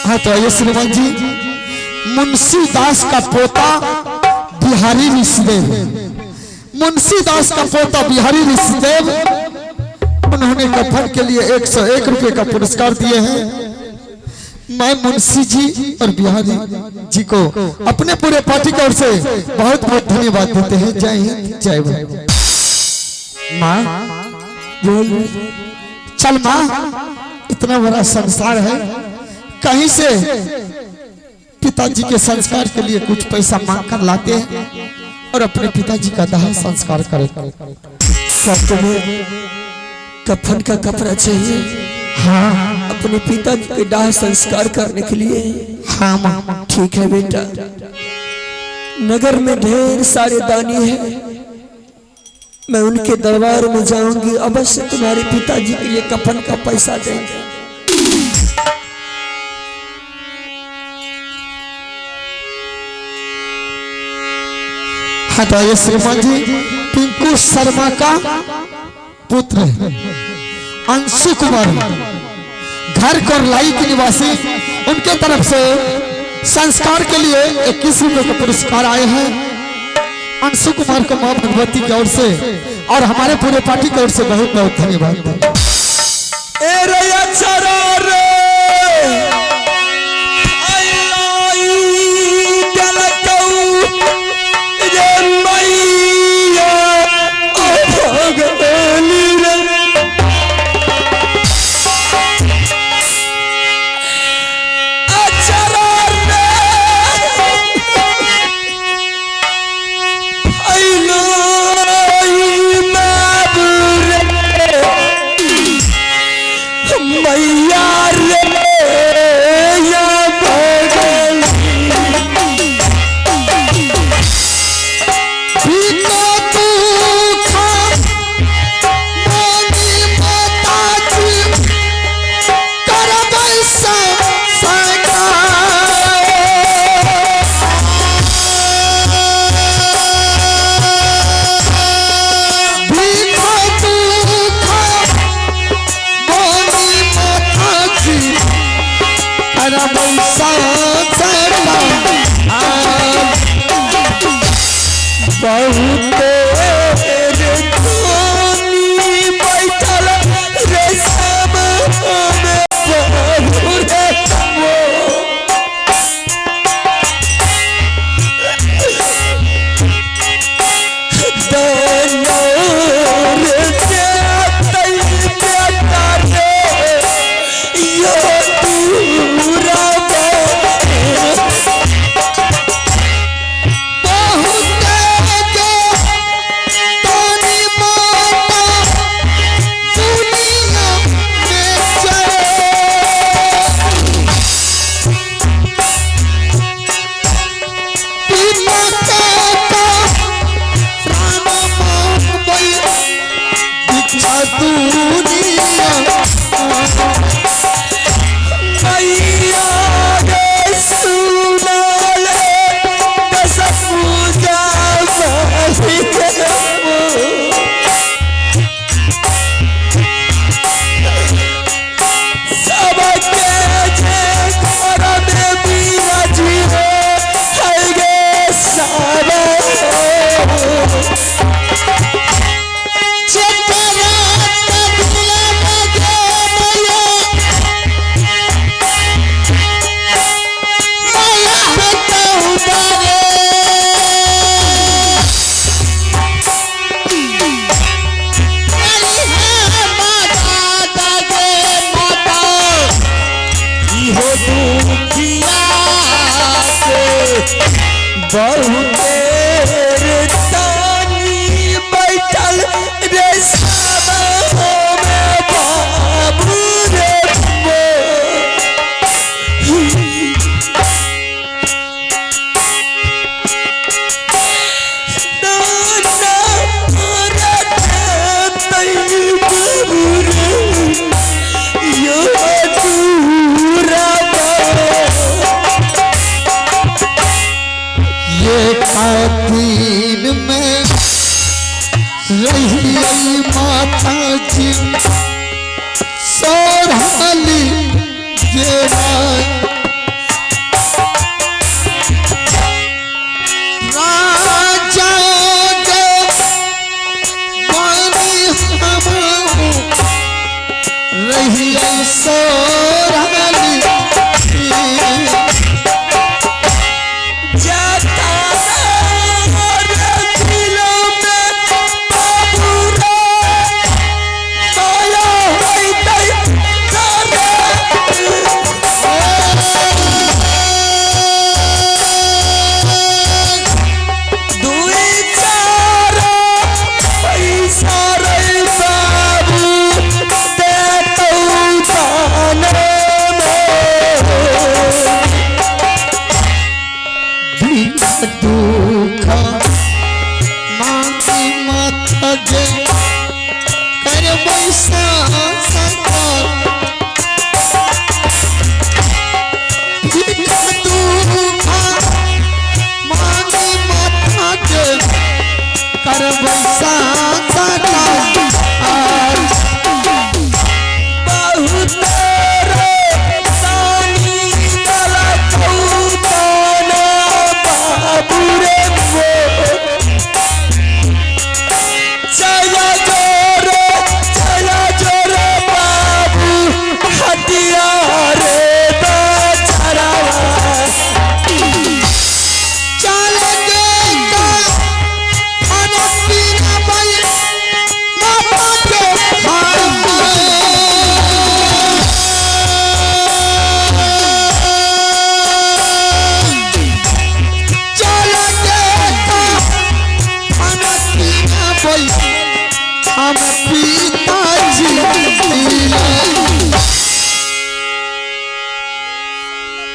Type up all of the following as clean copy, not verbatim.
हाँ तो आइए श्रीमान जी, मुंशी दास का पोता बिहारी ऋषिदेव, मुंशी दास का पोता बिहारी ऋषिदेव, उन्होंने कफन के लिए 101 रुपए का पुरस्कार दिए हैं। मैं मुंशी जी और बिहारी जी को अपने पूरे पार्टी की ओर से बहुत बहुत धन्यवाद देते हैं। जय हिंद, जय भारत। माँ बोल, चल माँ, इतना बड़ा संसार है, कहीं से पिताजी के संस्कार के लिए कुछ पैसा मांग कर लाते हैं और अपने पिताजी का दाह संस्कार करें। क्या तुम्हें कफन का कपड़ा चाहिए? हाँ, अपने पिताजी के दाह संस्कार करने के लिए। हाँ माँ, ठीक है बेटा, नगर में ढेर सारे दानी हैं, मैं उनके दरबार में जाऊंगी, अवश्य तुम्हारे पिताजी के लिए कफन का पैसा देंगे। हाँ तो ये श्रीमान जी पिंकू शर्मा का पुत्र है अंशु कुमार, घर कोरलाई के निवासी, उनके तरफ से संस्कार के लिए 21 रुपए का पुरस्कार आए हैं। अंशु कुमार को मां भगवती की ओर से और हमारे पूरे पार्टी की ओर से बहुत बहुत धन्यवाद। रही माता जी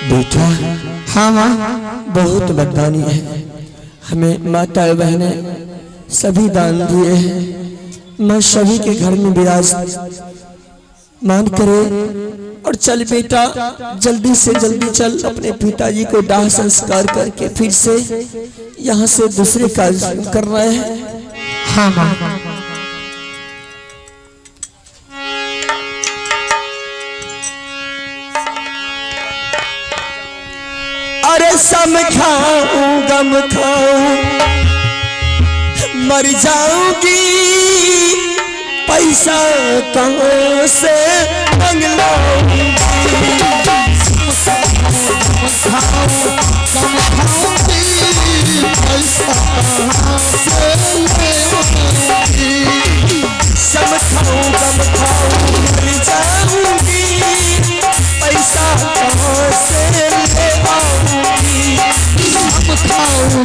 बेटा हाँ माँ बहुत बददानी है, हमें माता बहने सभी दान दिए हैं। मैं सभी के घर में विराज मान करे और चल बेटा, जल्दी से जल्दी चल, अपने पिताजी को दाह संस्कार करके फिर से यहाँ से दूसरे कार्य कर रहे हैं। हाँ माँ। अरे सम खाऊं गम खाऊं मर जाऊंगी, पैसा कहाँ से मंगलाऊंगी। सम खाऊं गम खाऊं मर जाऊंगी, पैसा कहाँ से ले आऊंगी। कम खाऊं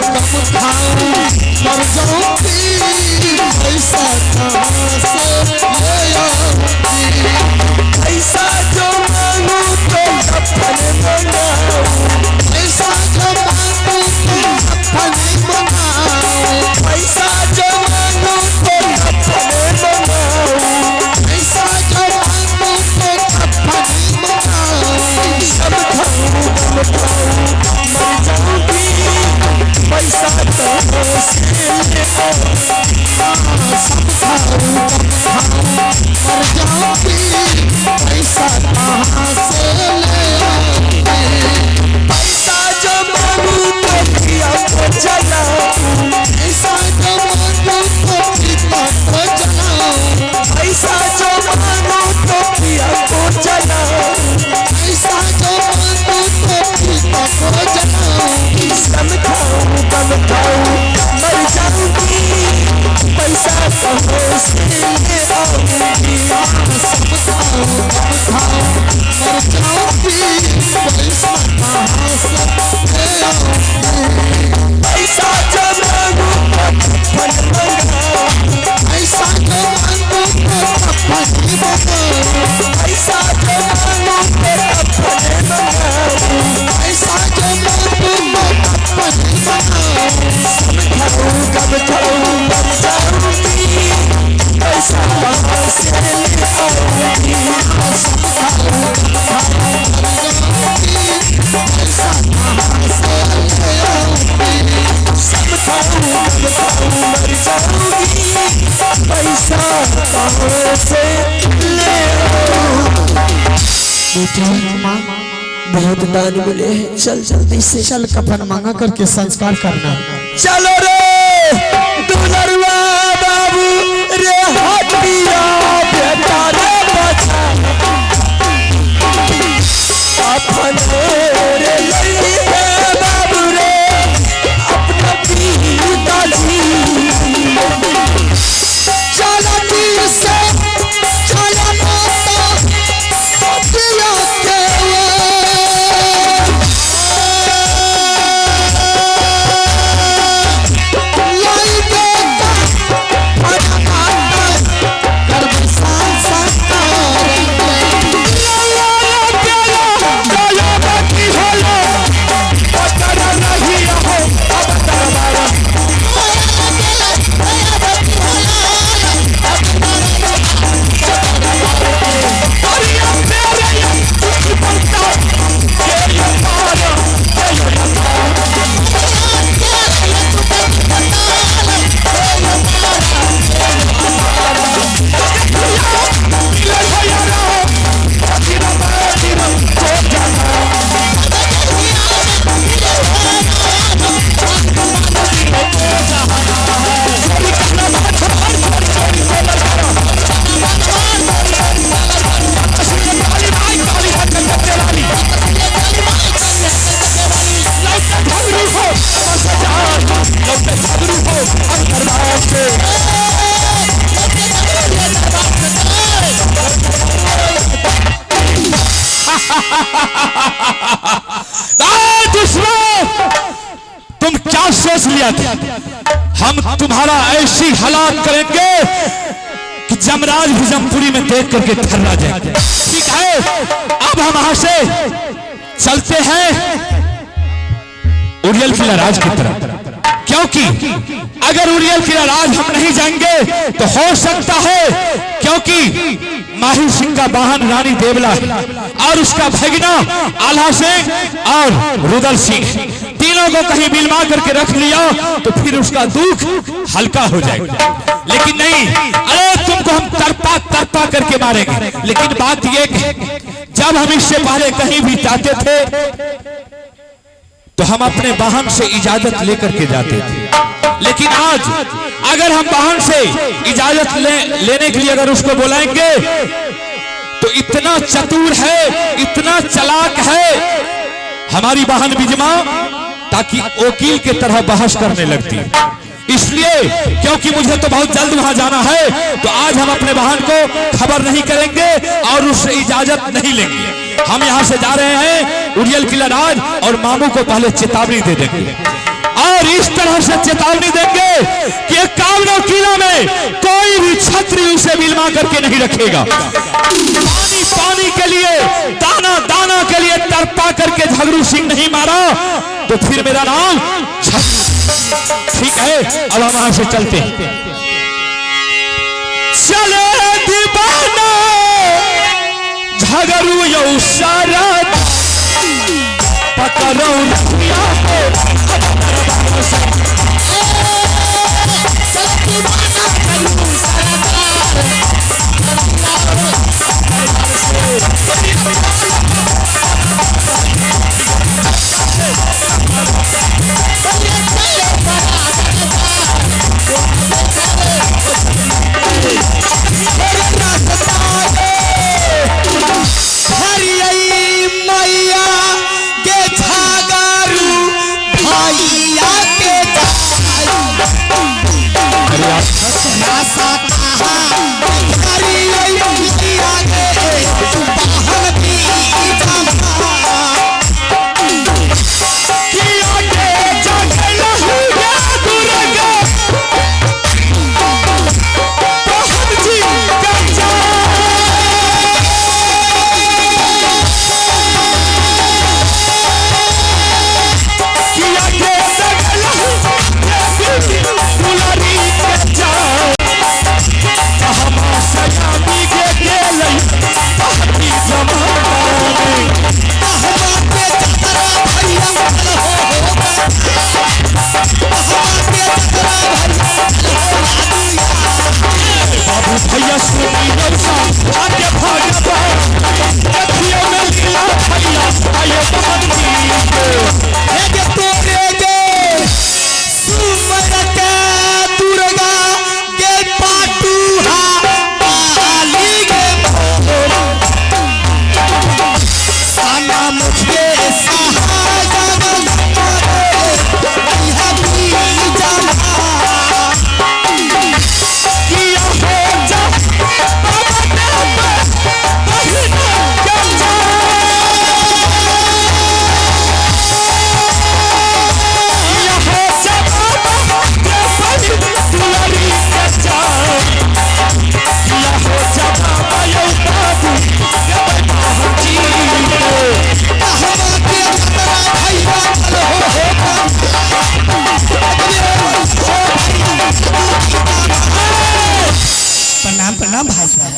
मर जाऊंगी, पैसा कहाँ से ले आऊंगी। पैसा जो मांगू तो कफन बनाऊं, पैसा जो मांगू तो कफन बनाऊं। पैसा जो मांगू तो कफन बनाऊं, पैसा जो मांगू तो कफन बनाऊं। सब खाऊं गम खाऊं मर जाऊंगी, पैसा कहाँ से ले आऊंगी। सब खाऊं मर जाऊंगी, पैसा कहाँ से ले आऊंगी। पैसा जो मांगू तो पिया को जलाऊं, पैसा जो मांगू तो पिता को जलाऊं। पैसा जो मांगू तो पिया को जलाऊं। पैसा जो मांगू तो पिता को जलाऊं। सम खाऊं गम खाऊं मर जाऊंगी, पैसा कहाँ से ले आऊंगी। सब खाऊं मर जाऊंगी, पैसा कहाँ से ले आऊंगी। पैसा जो मांगू तो कफन मंगाऊं, पैसा जो मांगू तो कफन बनाऊं। पैसा जो मांगू तो कफन मंगाऊं। पैसा जो मांगू तो कफन बनाऊं। सम खाऊं गम खाऊं मर जाऊंगी, पैसा कहाँ से ले आऊंगी। सब खाऊं मर जाऊंगी, पैसा कहाँ से ले आऊंगी। सब खाऊं गम खाऊं मर जाऊंगी, पैसा कहाँ से ले आऊंगी। बेटा बहुत दान मिले हैं, चल जल्दी से चल कफन मांगा करके संस्कार करना। चलो रे दुलरवा बाबू रे हटिया बेटा रे बचा, अपन रे लइके बाबू रे अपना पिताजी। चला तीर से चला माता दिया के लाई बेटा बड़ा माता कर बरसात संस्कार तुम क्या सोच लिया था? हम तुम्हारा ऐसी हालात करेंगे कि जमराज भी जमपुरी में देख करके थर्रा जाए। ठीक है, अब हम यहाँ से चलते हैं उरियल किला राज की तरफ, क्योंकि अगर उरियल किला राज हम नहीं जाएंगे तो हो सकता है, क्योंकि माहिर सिंह का वाहन रानी देवला और उसका भगना आल्हा सिंह और रुदल सिंह, तीनों को कहीं बिलमा करके रख लिया तो फिर उसका दुख हल्का हो जाएगा। लेकिन नहीं, अरे तुमको हम तरपा तरपा करके मारेंगे। लेकिन बात यह, जब हम इससे पहले कहीं भी जाते थे तो हम अपने वाहन से इजाजत लेकर के जाते थे, लेकिन आज अगर हम वाहन से इजाजत लेने के लिए अगर उसको बुलाएंगे तो इतना चतुर है, इतना चालाक है हमारी वाहन बिजमा, ताकि वकील के तरह बहस करने लगती है। इसलिए क्योंकि मुझे तो बहुत जल्द वहां जाना है, तो आज हम अपने वाहन को खबर नहीं करेंगे और उससे इजाजत नहीं लेंगे। हम यहां से जा रहे हैं उरियल किला राज और मामू को पहले चेतावनी दे देंगे और इस तरह से चेतावनी देंगे कि 51 किला में कोई भी छत्री उसे बिलमा करके नहीं रखेगा। पानी पानी के लिए, दाना दाना के लिए तरपा करके झगड़ू सिंह नहीं मारा तो फिर मेरा नाम ठीक है। अब हम वहां से चलते हैं। चले दीवाना झगड़ू यौ सारा पकड़ो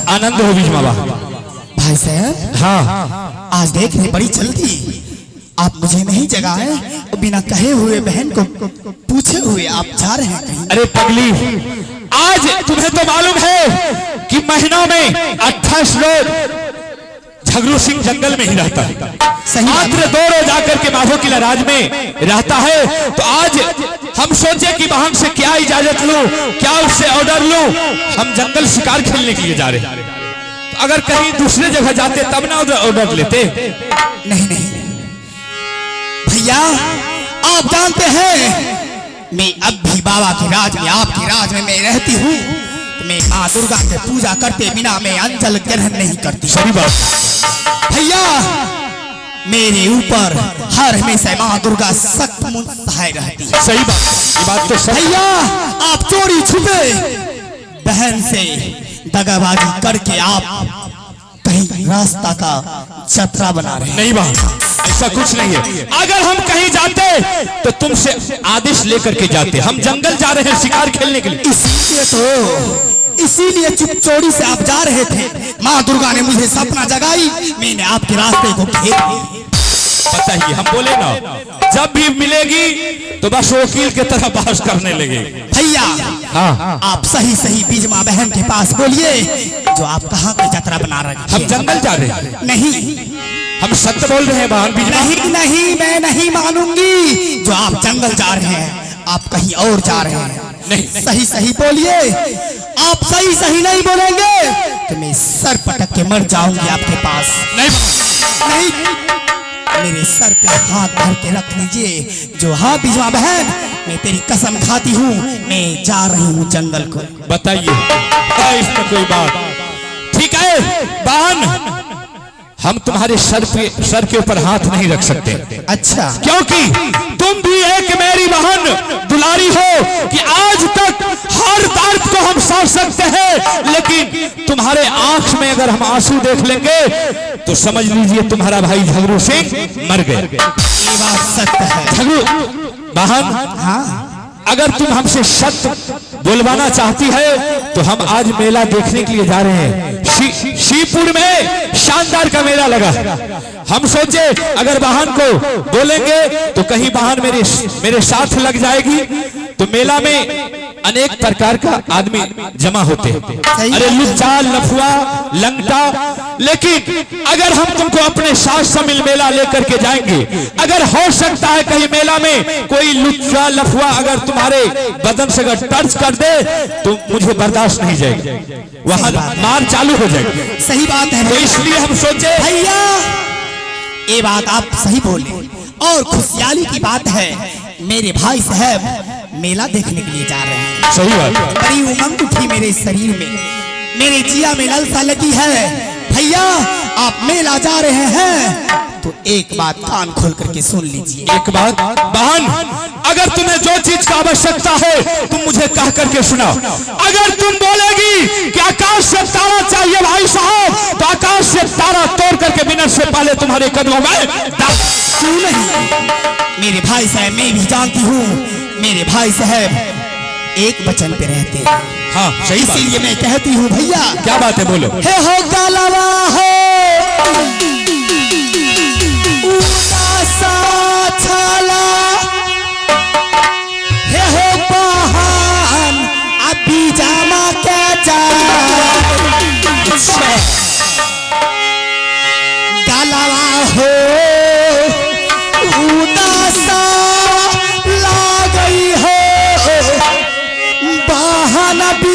आनंद हो बीच मामा। भाई साहब, हाँ आज देख रहे बड़ी जल्दी आप मुझे नहीं जगाए, बिना कहे हुए बहन को पूछे हुए आप जा रहे हैं कहीं। अरे पगली, आज तुम्हें तो मालूम है कि महीनों में 28 रोज झगड़ू सिंह जंगल में ही रहता है, मात्र 2 रोज आकर के माधो किला राज में रहता है। तो आज हम सोचे कि वाहन से क्या इजाजत लूं, क्या उससे ऑर्डर लूं। हम जंगल शिकार खेलने के लिए जा रहे हैं, तो अगर कहीं दूसरे जगह जाते तब ना ऑर्डर लेते। नहीं नहीं भैया, आप जानते हैं मैं अब भी बाबा के राज में, आपके राज में मैं रहती हूँ। मैं माँ दुर्गा की पूजा करते बिना मैं अंजल ग्रहण नहीं करती। सही बात भैया, मेरे ऊपर हर हमेशा माँ दुर्गा सख्त मुस्तैद रहती है। सही बात, ये बात तो सही। भैया, आप चोरी छुपे बहन से दगाबाजी करके आप कहीं रास्ता का जतरा बना रहे हैं। नहीं बहन, ऐसा कुछ नहीं है। अगर हम कहीं जाते तो तुमसे आदेश लेकर के जाते। हम जंगल जा रहे हैं शिकार खेलने के लिए। इसीलिए चुप चोरी से आप जा रहे थे। माँ दुर्गा ने मुझे सपना जगाई, मैंने आपके रास्ते को घेर लिया। बताइए, हम बोले ना जब भी मिलेगी तो बस वकील के तरह बहस करने लगे। भैया हाँ, आप सही सही बीजमा बहन के पास बोलिए, जो आप कहाँ की जतरा बना रहे हैं। हम जंगल जा रहे हैं। नहीं, हम सत्य बोल रहे हैं बहन बीजमा। नहीं नहीं, मैं नहीं मानूंगी। जो आप जंगल जा रहे हैं, आप कहीं और जा रहे हैं। नहीं, सही सही बोलिए। आप सही सही नहीं बोलेंगे तो मैं सर पटक के मर जाऊंगी आपके पास। नहीं, मेरे सर पे हाथ धर के रख लीजिए। जो हाँ बीजमा बहन, मैं तेरी कसम खाती हूँ, मैं जा रही हूँ जंगल को। बताइए, है इसमें कोई बात? ठीक है बहन, हम तुम्हारे सर के ऊपर हाथ नहीं रख सकते। अच्छा, क्योंकि तुम भी एक मेरी बहन दुलारी हो कि आज तक हर दर्द को हम सह सकते हैं, लेकिन तुम्हारे आंख में अगर हम आंसू देख लेंगे तो समझ लीजिए तुम्हारा भाई झगड़ू सिंह मर गए। ये बात सत्य है। झगड़ू बहन, हाँ, अगर तुम हमसे सत्य बोलवाना चाहती है तो हम आज मेला देखने के लिए जा रहे हैं। शिवपुर में शानदार का मेला लगा। हम सोचे अगर बहन को बोलेंगे तो कहीं बहन मेरे साथ लग जाएगी। तो मेला में अनेक प्रकार का आदमी जमा होते हैं, अरे लुच्चा लफुआ लंगटा। लेकिन अगर हम तुमको अपने साथ शामिल मेला लेकर के जाएंगे, अगर हो सकता है कहीं मेला में कोई लुच्चा लफुआ अगर तुम्हारे बदन से अगर टच कर दे तो मुझे बर्दाश्त नहीं जाएगी, वहां मार चालू हो जाएगी। सही बात है। तो इसलिए हम सोचे भैया, ये बात आप सही बोले और खुशहाली की बात है। मेरे भाई साहब मेला देखने के लिए जा रहे हैं। सही बात। बड़ी उमंग उठी मेरे शरीर में, मेरे जिया में लालसा लगी है। भैया आप मेला जा रहे हैं तो एक बात कान खोल करके सुन लीजिए। एक बात बहन, अगर तुम्हें जो चीज का आवश्यकता है तुम मुझे कह करके सुनाओ। अगर तुम बोलेगी कि आकाश से तारा चाहिए भाई साहब, तो आकाश से तारा तोड़ करके मिनट से पहले तुम्हारे कदमों में क्यों नहीं? मेरे भाई साहब, मैं भी जानती हूँ मेरे भाई साहब एक वचन पे रहते हैं। हाँ सही बात। इसीलिए मैं कहती हूँ भैया। क्या बात है, बोलो। हे हो गलवा हो उदासा छाला, हे हो बहन अभी जाना क्या जा। गलवा हो उदासा ला गई हो बहन भी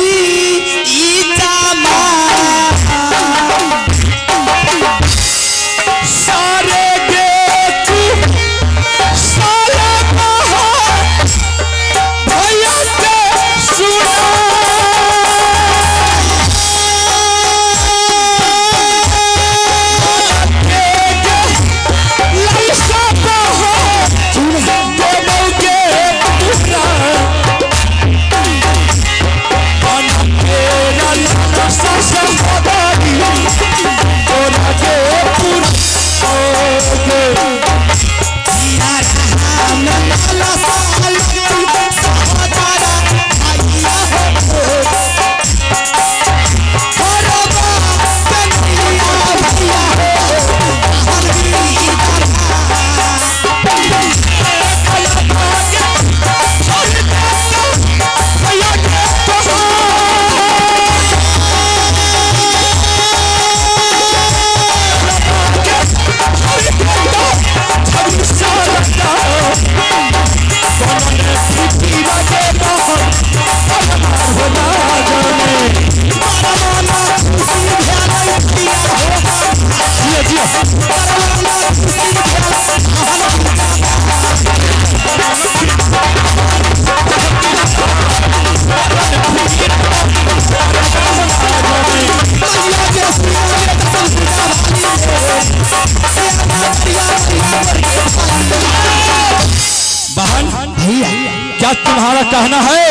क्या तुम्हारा कहना है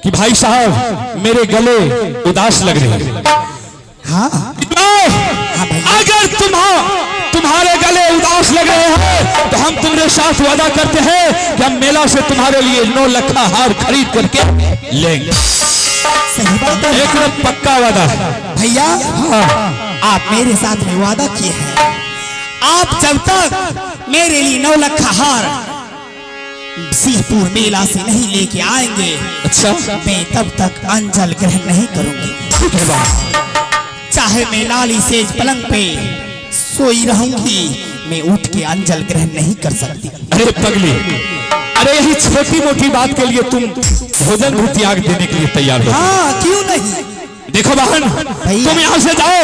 कि भाई साहब मेरे गले उदास लग रहे हैं? हाँ अगर तुम्हारे गले उदास लग रहे हैं तो हम तुम्हारे साथ वादा करते हैं कि हम मेला से तुम्हारे लिए 9 लखा हार खरीद करके लेंगे। सही बात है, एकदम पक्का वादा है भैया। आप मेरे साथ में वादा किए हैं, आप जब तक मेरे लिए 9 लखा हार सिंहपुर मेला से नहीं लेके आएंगे, अच्छा मैं तब तक अंजल ग्रहण नहीं करूंगी। चाहे मैं लाली सेज पलंग पे सोई रहूंगी, मैं उठ के अंजल ग्रहण नहीं कर सकती। अरे पगली, अरे यही छोटी मोटी बात के लिए तुम भोजन भी त्याग देने के लिए तैयार हो? हाँ, क्यों नहीं। देखो बहन, तुम यहाँ से जाओ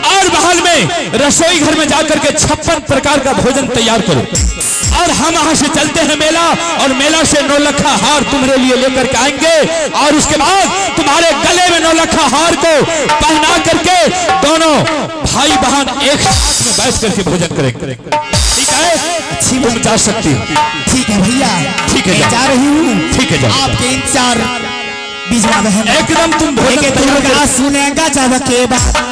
और महल में रसोई घर में जाकर के 56 प्रकार का भोजन तैयार करो, और हम यहाँ से चलते हैं मेला, और मेला से 9 लखा हार तुम्हारे लिए लेकर के आएंगे, और उसके बाद तुम्हारे गले में 9 लखा हार को पहना करके दोनों भाई बहन एक साथ में बैठ करके भोजन करेंगे। ठीक है, अच्छी तुम जा सकती हो। ठीक है भैया, ठीक है, मैं जा रही हूँ। ठीक है, जाओ। आपके इंतजार बिजला बहन एकदम तुम भोजन लेके तैयार तुम करो। सुनेगा जब के बाद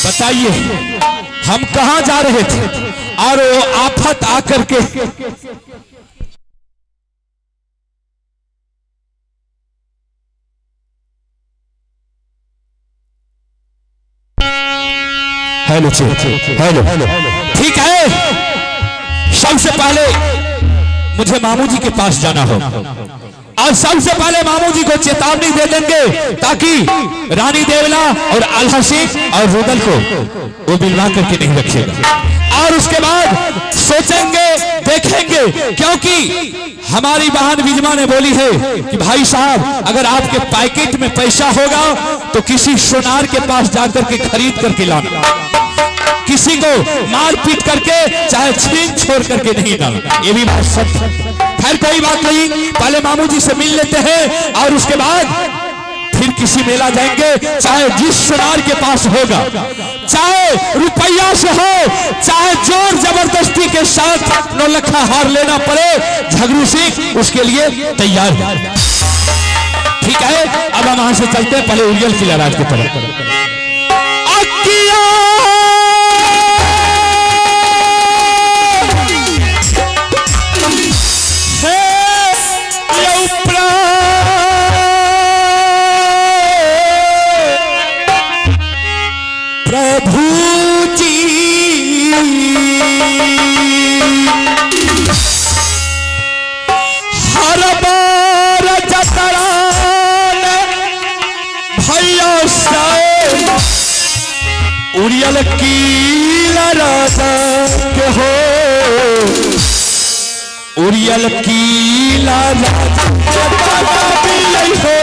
बताइए हम कहां जा रहे थे और वो आफत आकर के हेलो हेलो, ठीक है, सबसे पहले मुझे मामू जी के पास जाना हो, और सबसे पहले मामू जी को चेतावनी दे देंगे ताकि रानी देवला और आल्हा सिंह और रुदल को वो बिलवा करके नहीं रखेगा, और उसके बाद सोचेंगे देखेंगे, क्योंकि हमारी बहन विजमा ने बोली है कि भाई साहब अगर आपके पैकेट में पैसा होगा तो किसी सोनार के पास जाकर के खरीद करके लाना, किसी को मार पीट करके चाहे छीन छोड़ करके नहीं डालना। ये भी बात सत्य। खैर कोई बात नहीं, पहले मामू जी से मिल लेते हैं और उसके बाद फिर किसी मेला जाएंगे, चाहे जिस सोनार के पास होगा, चाहे रुपया से हो, चाहे जोर जबरदस्ती के साथ 9 लखा हार लेना पड़े, झगड़ू सिंह उसके लिए तैयार है। ठीक है, अब हम वहां से चलते हैं पहले उरियल किला राज की तरफ। प्रभु जी हर बार जतरान भैया से उरियल कीला राजा के हो, उरियल कीला राजा के बाबा भी यही हो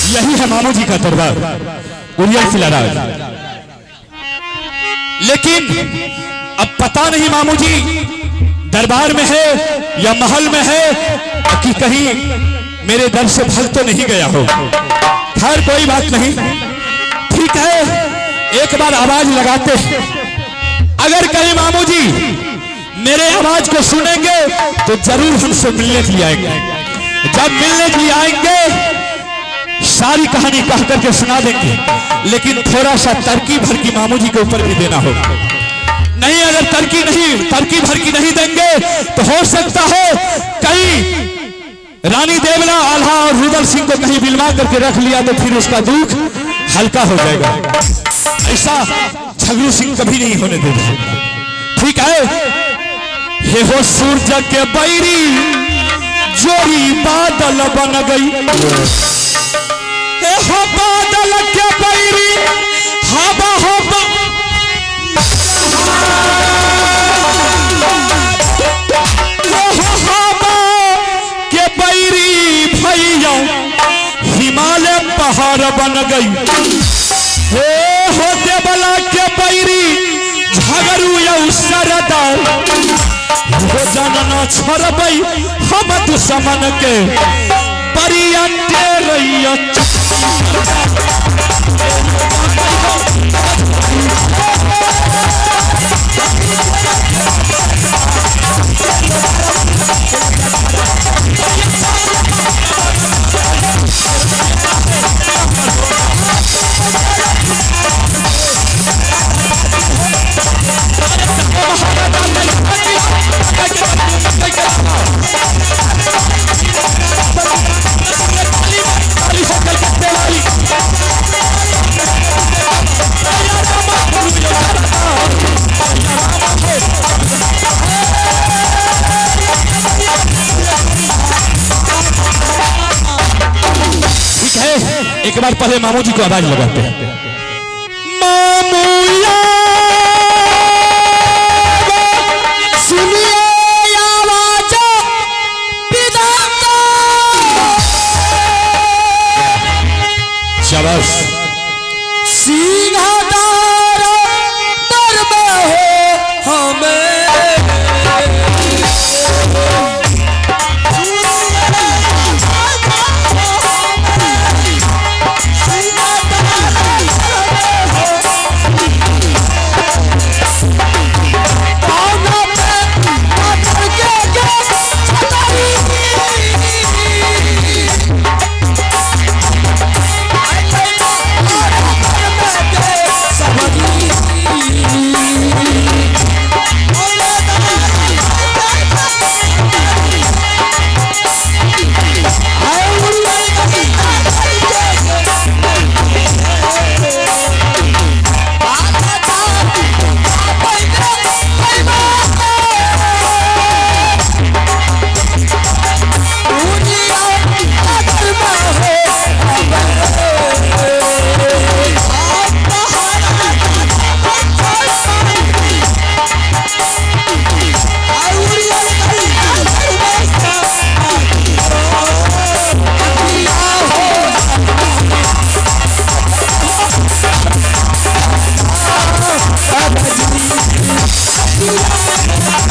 यही है मामू जी का दरबार उरियल किलाराज। लेकिन अब पता नहीं मामू जी दरबार में है या महल में है कि कहीं मेरे दर से भाग तो नहीं गया हो। खैर कोई बात नहीं, ठीक है, एक बार आवाज लगाते हैं। अगर कहीं मामू जी मेरे आवाज को सुनेंगे तो जरूर हमसे मिलने के लिए आएंगे। जब मिलने के लिए आएंगे सारी कहानी कह करके सुना देंगे, लेकिन थोड़ा सा तरकीब भर की मामू जी के ऊपर भी देना होगा। नहीं, अगर तरकीब भर की नहीं देंगे तो हो सकता है कहीं रानी देवला, आल्हा और रुदल सिंह को कहीं बिलवा करके रख लिया तो फिर उसका दुख हल्का हो जाएगा। ऐसा झगड़ू सिंह कभी नहीं होने देगा, ठीक है। हे हो सूरज के बैरी जोड़ी बादल बन गई, हो बादल के बैरी हवा हवा के बैरी भैया हिमालय पहाड़ बन गई। हो देवला के बैरी झगड़ू या सरदार हो जानना छोड़बई हम दुश्मन के परिया रैया। एक बार पहले मामू जी को आवाज लगाते हैं। मामूया सुनिए आवाज शाबाश। सिंहदार दरबार हो हमें